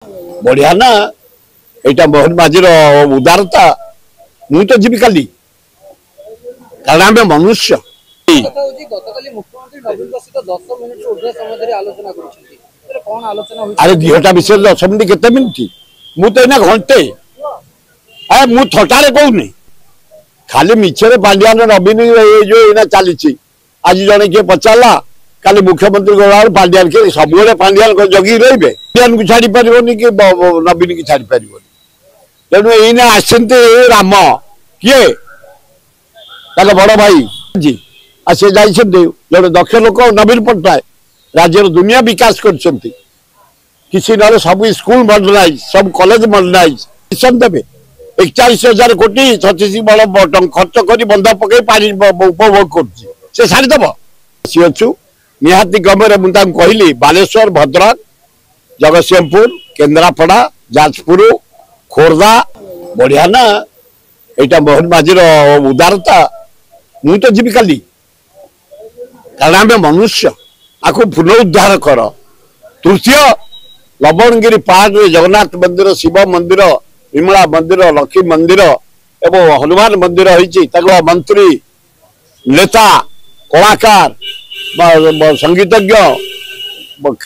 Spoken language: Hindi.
बढ़िया ना यहाँ मोहन माझी उदारता मु तो जीवी काली कारण आम मनुष्य अरे दिहटा विषय 10 मिनिट केते मिनिट मु तो इना घंटे अरे मु थटारे कहूनी खाली मिछरे पांड्यान नवीन जो इना चली आज जड़े किए पचारा काली मुख्यमंत्री गला पांड्यान के सब पांड्यान जगी रे पांड्यान को छाड़ी पारिबनी कि नवीन की छाड़ी पारिबनी तेणु एना आसते राम किए बड़ भाई जी से जड़े दक्ष लोक नवीन पट्टनायक राज्य दुनिया विकास कर किसी ना सब स्कूल मॉडर्नाइज सब कॉलेज मॉडर्नाइज देवे 41,000 कोटी 36 बड़ खर्च कर बंध पकई पानी उपभोग कर छाड़देव सी अच्छु निहाती गमे मुझे कहली बालेश्वर भद्रक जगतसिंहपुर केन्द्रापड़ा जाजपुर खोर्धा बढ़िया ना यहाँ मोहन माझी उदारता मु तो जीवी काली कारण आम मनुष्य आपको पुनरुद्धार कर तृतीय लवणगिरी पहाड़ जगन्नाथ मंदिर शिव मंदिर विमला मंदिर लक्ष्मी मंदिर एवं हनुमान मंदिर होती मंत्री नेता कलाकार संगीतज्ञ